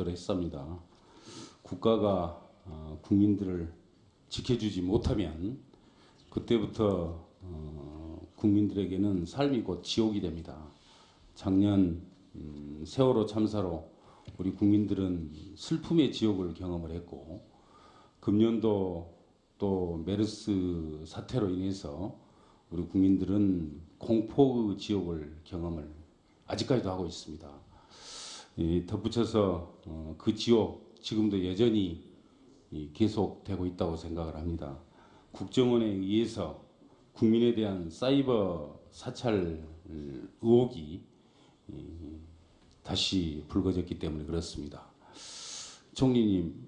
했습니다. 국가가 국민들을 지켜주지 못하면 그때부터 국민들에게는 삶이 곧 지옥이 됩니다. 작년 세월호 참사로 우리 국민들은 슬픔의 지옥을 경험을 했고, 금년도 또 메르스 사태로 인해서 우리 국민들은 공포의 지옥을 경험을 아직까지도 하고 있습니다. 덧붙여서 그 지옥 지금도 여전히 계속되고 있다고 생각을 합니다. 국정원에 의해서 국민에 대한 사이버 사찰 의혹이 다시 불거졌기 때문에 그렇습니다. 총리님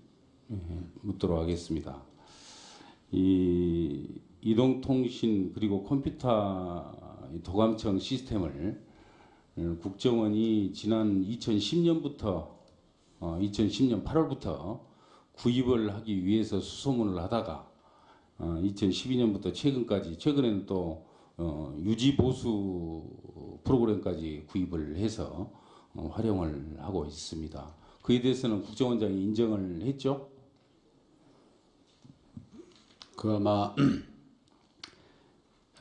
묻도록 하겠습니다. 이 이동통신 그리고 컴퓨터 도감청 시스템을 국정원이 지난 2010년부터 2010년 8월부터 구입을 하기 위해서 수소문을 하다가 2012년부터 최근에는 또 유지보수 프로그램까지 구입을 해서 활용을 하고 있습니다. 그에 대해서는 국정원장이 인정을 했죠? 그 아마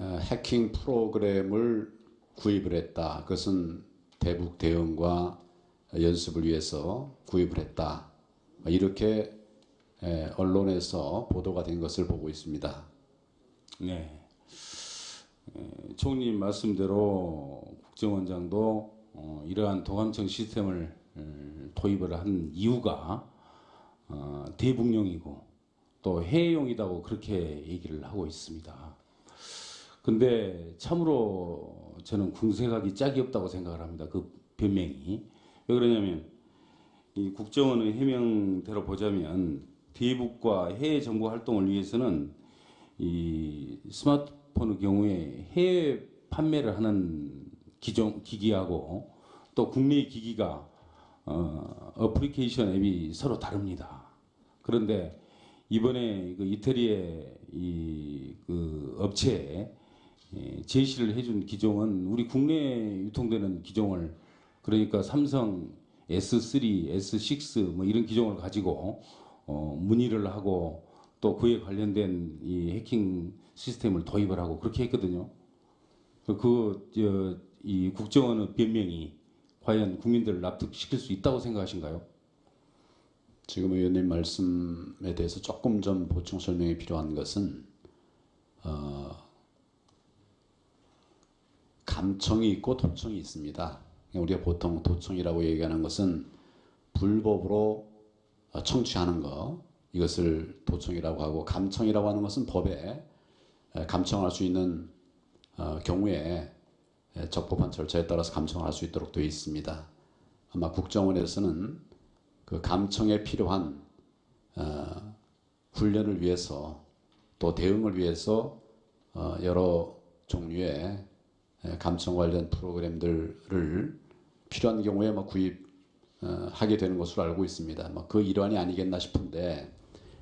해킹 프로그램을 구입을 했다. 그것은 대북 대응과 연습을 위해서 구입을 했다. 이렇게 언론에서 보도가 된 것을 보고 있습니다. 네. 총리님 말씀대로 국정원장도 이러한 도감청 시스템을 도입을 한 이유가 대북용이고 또 해외용이라고 그렇게 얘기를 하고 있습니다. 근데 참으로 저는 궁색하기 짝이 없다고 생각을 합니다. 그 변명이. 왜 그러냐면 이 국정원의 해명대로 보자면 대북과 해외 정보 활동을 위해서는 이 스마트폰의 경우에 해외 판매를 하는 기기하고 또 국내 기기가 어플리케이션 앱이 서로 다릅니다. 그런데 이번에 그 이태리의 그 업체에 제시를 해준 기종은 우리 국내에 유통되는 기종을, 그러니까 삼성 S3, S6 뭐 이런 기종을 가지고 문의를 하고 또 그에 관련된 이 해킹 시스템을 도입을 하고 그렇게 했거든요. 이 국정원의 변명이 과연 국민들을 납득시킬 수 있다고 생각하신가요? 지금 의원님 말씀에 대해서 조금 좀 보충 설명이 필요한 것은 감청이 있고 도청이 있습니다. 우리가 보통 도청이라고 얘기하는 것은 불법으로 청취하는 것, 이것을 도청이라고 하고, 감청이라고 하는 것은 법에 감청할 수 있는 경우에 적법한 절차에 따라서 감청할 수 있도록 되어 있습니다. 아마 국정원에서는 그 감청에 필요한 훈련을 위해서 또 대응을 위해서 여러 종류의 감청 관련 프로그램들을 필요한 경우에 구입하게 되는 것으로 알고 있습니다. 그 일환이 아니겠나 싶은데,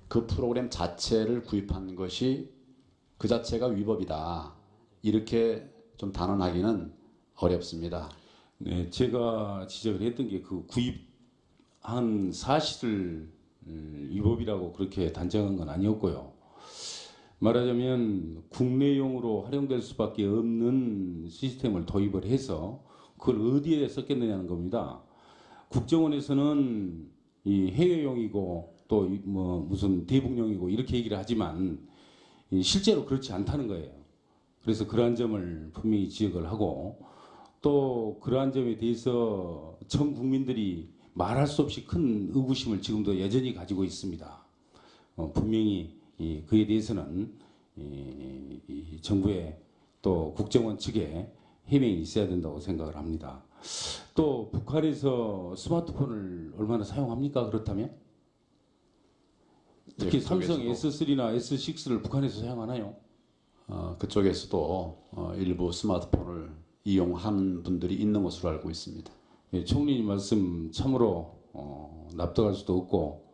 그 프로그램 자체를 구입한 것이 그 자체가 위법이다, 이렇게 좀 단언하기는 어렵습니다. 네, 제가 지적을 했던 게 그 구입한 사실을 위법이라고 그렇게 단정한 건 아니었고요. 말하자면 국내용으로 활용될 수밖에 없는 시스템을 도입을 해서 그걸 어디에 썼겠느냐는 겁니다. 국정원에서는 이 해외용이고 또 뭐 무슨 대북용이고 이렇게 얘기를 하지만 실제로 그렇지 않다는 거예요. 그래서 그러한 점을 분명히 지적을 하고, 또 그러한 점에 대해서 전 국민들이 말할 수 없이 큰 의구심을 지금도 여전히 가지고 있습니다. 분명히 그에 대해서는 이 정부의 또 국정원 측에 해명이 있어야 된다고 생각을 합니다. 또 북한에서 스마트폰을 얼마나 사용합니까? 그렇다면? 특히 삼성 S3나 S6를 북한에서 사용하나요? 그쪽에서도 일부 스마트폰을 이용하는 분들이 있는 것으로 알고 있습니다. 예, 총리님 말씀 참으로 납득할 수도 없고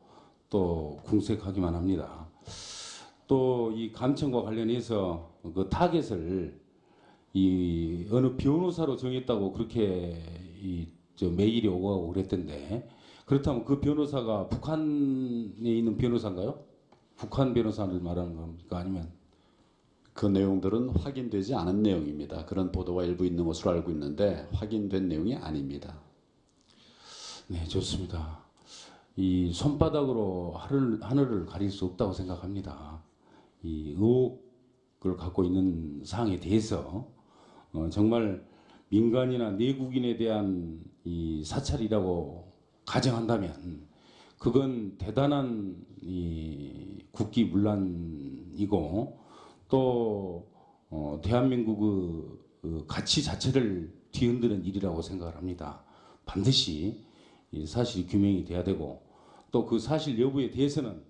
또 궁색하기만 합니다. 또 이 감청과 관련해서 그 타겟을 이 어느 변호사로 정했다고 그렇게 메일이 오고 가고 그랬던데, 그렇다면 그 변호사가 북한에 있는 변호사인가요? 북한 변호사를 말하는 겁니까? 아니면 그 내용들은 확인되지 않은 내용입니다. 그런 보도가 일부 있는 것으로 알고 있는데 확인된 내용이 아닙니다. 네, 좋습니다. 이 손바닥으로 하늘을 가릴 수 없다고 생각합니다. 이 의혹을 갖고 있는 사항에 대해서 정말 민간이나 내국인에 대한 이 사찰이라고 가정한다면 그건 대단한 이 국기문란이고 또 대한민국의 그 가치 자체를 뒤흔드는 일이라고 생각을 합니다. 반드시 이 사실이 규명이 돼야 되고 또 그 사실 여부에 대해서는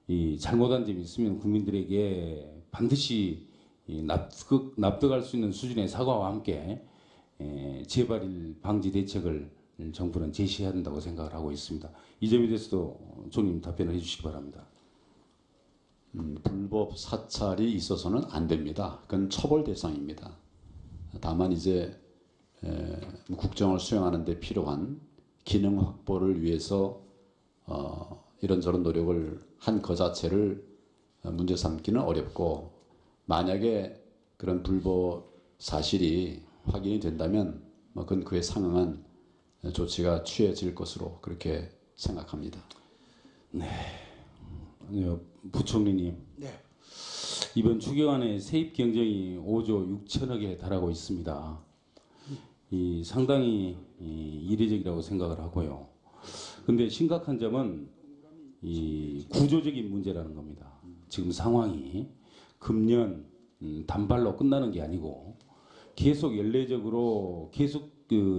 이 잘못한 점이 있으면 국민들에게 반드시 이 납득할 수 있는 수준의 사과와 함께 재발일 방지 대책을 정부는 제시해야 한다고 생각을 하고 있습니다. 이 점에 대해서도 총리님 답변을 해주시기 바랍니다. 불법 사찰이 있어서는 안 됩니다. 그건 처벌 대상입니다. 다만 이제 국정을 수행하는 데 필요한 기능 확보를 위해서 이런저런 노력을 한 것 자체를 문제 삼기는 어렵고 만약에 그런 불법 사실이 확인이 된다면 그건 그에 상응한 조치가 취해질 것으로 그렇게 생각합니다. 부총리님, 네. 이번 추경안에 세입 경정이 5조 6천억에 달하고 있습니다. 이 상당히 이례적이라고 생각을 하고요. 근데 심각한 점은 이 구조적인 문제라는 겁니다. 지금 상황이 금년 단발로 끝나는 게 아니고 계속 연례적으로 계속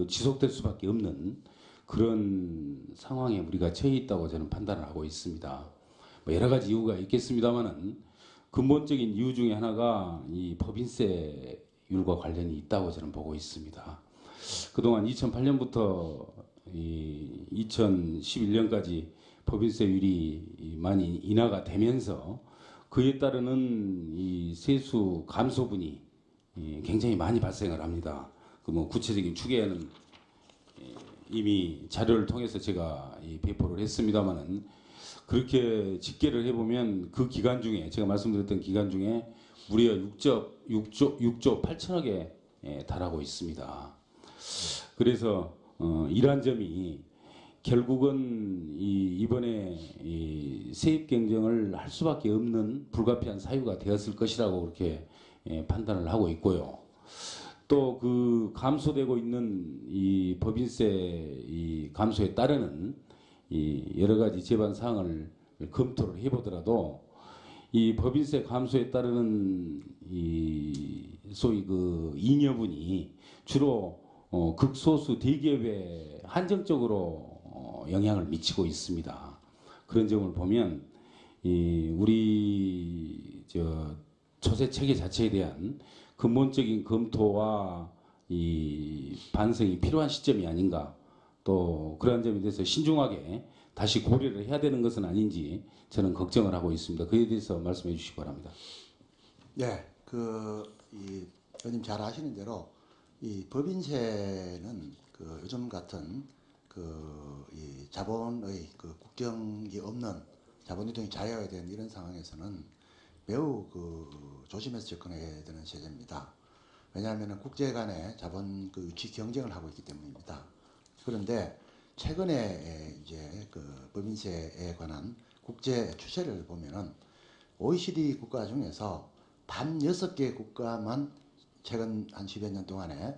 지속될 수밖에 없는 그런 상황에 우리가 처해 있다고 저는 판단을 하고 있습니다. 뭐 여러 가지 이유가 있겠습니다만은 근본적인 이유 중에 하나가 이 법인세율과 관련이 있다고 저는 보고 있습니다. 그동안 2008년부터 2011년까지 법인세율이 많이 인하가 되면서 그에 따르는 이 세수 감소분이 굉장히 많이 발생을 합니다. 그 뭐 구체적인 추계는 이미 자료를 통해서 제가 배포를 했습니다만은 그렇게 집계를 해보면 그 기간 중에 제가 말씀드렸던 기간 중에 무려 6조 8천억에 달하고 있습니다. 그래서 이러한 점이 결국은 이번에 세입 경쟁을 할 수밖에 없는 불가피한 사유가 되었을 것이라고 그렇게 판단을 하고 있고요. 또 그 감소되고 있는 이 법인세 감소에 따르는 여러 가지 제반 사항을 검토를 해보더라도 이 법인세 감소에 따르는 소위 그 잉여분이 주로 극소수 대기업에 한정적으로 영향을 미치고 있습니다. 그런 점을 보면 우리 조세 체계 자체에 대한 근본적인 검토와 반성이 필요한 시점이 아닌가. 또 그러한 점에 대해서 신중하게 다시 고려를 해야 되는 것은 아닌지 저는 걱정을 하고 있습니다. 그에 대해서 말씀해 주시기 바랍니다. 네, 이 의원님 잘 아시는 대로 이 법인세는 요즘 같은 이 자본의 국경이 없는 자본 유동이 자유화해야 되는 이런 상황에서는 매우 조심해서 접근해야 되는 세제입니다. 왜냐하면 국제 간의 자본 유치 경쟁을 하고 있기 때문입니다. 그런데 최근에 이제 법인세에 관한 국제 추세를 보면은 OECD 국가 중에서 단 6개 국가만 최근 한 10여 년 동안에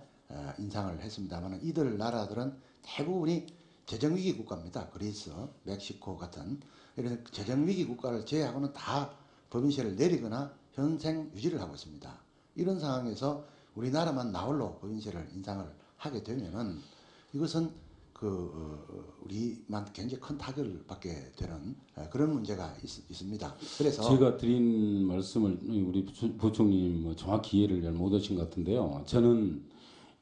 인상을 했습니다만 이들 나라들은 대부분이 재정위기 국가입니다. 그리스, 멕시코 같은 이런 재정위기 국가를 제외하고는 다 법인세를 내리거나 현생 유지를 하고 있습니다. 이런 상황에서 우리나라만 나홀로 법인세를 인상을 하게 되면은 이것은 우리만 굉장히 큰 타격을 받게 되는 그런 문제가 있습니다. 그래서 제가 드린 말씀을 우리 부총님 정확히 이해를 잘 못하신 것 같은데요. 저는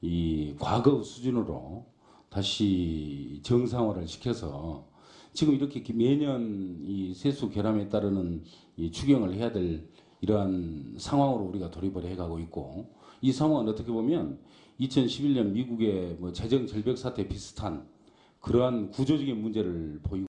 이 과거 수준으로 다시 정상화를 시켜서 지금 이렇게 매년 이 세수 결함에 따르는 이 추경을 해야 될 이러한 상황으로 우리가 돌입을 해가고 있고 이 상황은 어떻게 보면 2011년 미국의 뭐 재정 절벽 사태 비슷한 그러한 구조적인 문제를 보이고